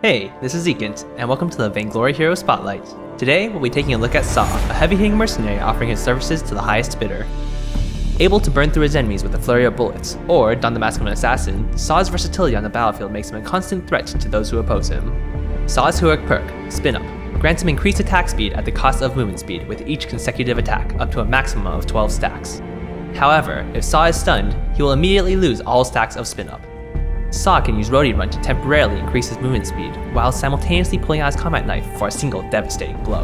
Hey, this is Zekint, and welcome to the Vainglory Hero Spotlight. Today, we'll be taking a look at Saw, a heavy-hitting mercenary offering his services to the highest bidder. Able to burn through his enemies with a flurry of bullets, or don the mask of an assassin, Saw's versatility on the battlefield makes him a constant threat to those who oppose him. Saw's heroic perk, Spin Up, grants him increased attack speed at the cost of movement speed with each consecutive attack, up to a maximum of 12 stacks. However, if Saw is stunned, he will immediately lose all stacks of Spin Up. Saw can use Roadie Run to temporarily increase his movement speed, while simultaneously pulling out his combat knife for a single devastating blow.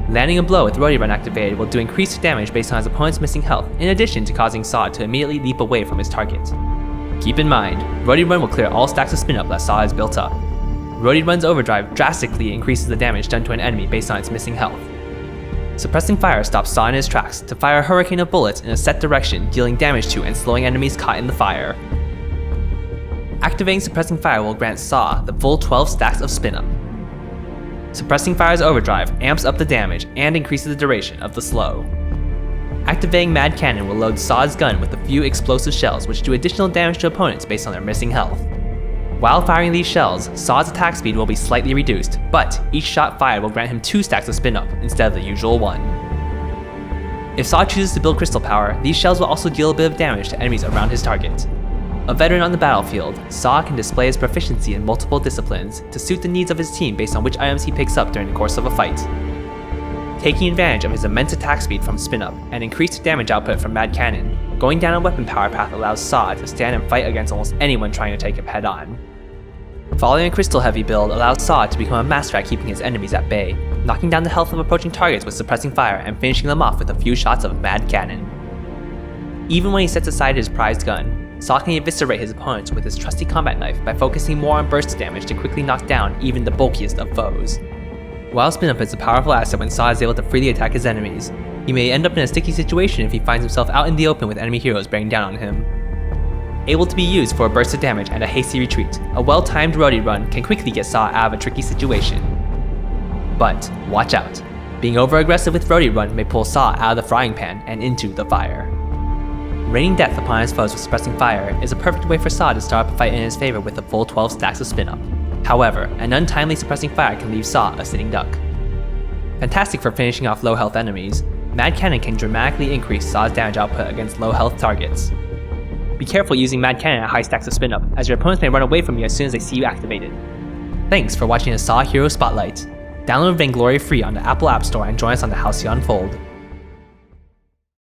Landing a blow with Roadie Run activated will do increased damage based on his opponent's missing health, in addition to causing Saw to immediately leap away from his target. Keep in mind, Roadie Run will clear all stacks of Spin Up that Saw has built up. Roadie Run's overdrive drastically increases the damage done to an enemy based on its missing health. Suppressing Fire stops Saw in his tracks to fire a hurricane of bullets in a set direction, dealing damage to and slowing enemies caught in the fire. Activating Suppressing Fire will grant Saw the full 12 stacks of Spin Up. Suppressing Fire's overdrive amps up the damage and increases the duration of the slow. Activating Mad Cannon will load Saw's gun with a few explosive shells which do additional damage to opponents based on their missing health. While firing these shells, Saw's attack speed will be slightly reduced, but each shot fired will grant him 2 stacks of Spin Up instead of the usual 1. If Saw chooses to build Crystal Power, these shells will also deal a bit of damage to enemies around his target. A veteran on the battlefield, Saw can display his proficiency in multiple disciplines to suit the needs of his team based on which items he picks up during the course of a fight. Taking advantage of his immense attack speed from Spin Up and increased damage output from Mad Cannon, going down a weapon power path allows Saw to stand and fight against almost anyone trying to take him head on. Following a crystal heavy build allows Saw to become a master at keeping his enemies at bay, knocking down the health of approaching targets with Suppressing Fire and finishing them off with a few shots of Mad Cannon. Even when he sets aside his prized gun, Saw can eviscerate his opponents with his trusty combat knife by focusing more on burst damage to quickly knock down even the bulkiest of foes. While Spin Up is a powerful asset when Saw is able to freely attack his enemies, he may end up in a sticky situation if he finds himself out in the open with enemy heroes bearing down on him. Able to be used for a burst of damage and a hasty retreat, a well-timed Roadie Run can quickly get Saw out of a tricky situation. But watch out, being over-aggressive with Roadie Run may pull Saw out of the frying pan and into the fire. Raining death upon his foes with Suppressing Fire is a perfect way for Saw to start up a fight in his favor with a full 12 stacks of Spin Up. However, an untimely Suppressing Fire can leave Saw a sitting duck. Fantastic for finishing off low health enemies, Mad Cannon can dramatically increase Saw's damage output against low health targets. Be careful using Mad Cannon at high stacks of Spin Up, as your opponents may run away from you as soon as they see you activated. Thanks for watching the Saw Hero Spotlight. Download Vainglory free on the Apple App Store and join us on the Halcyon Fold.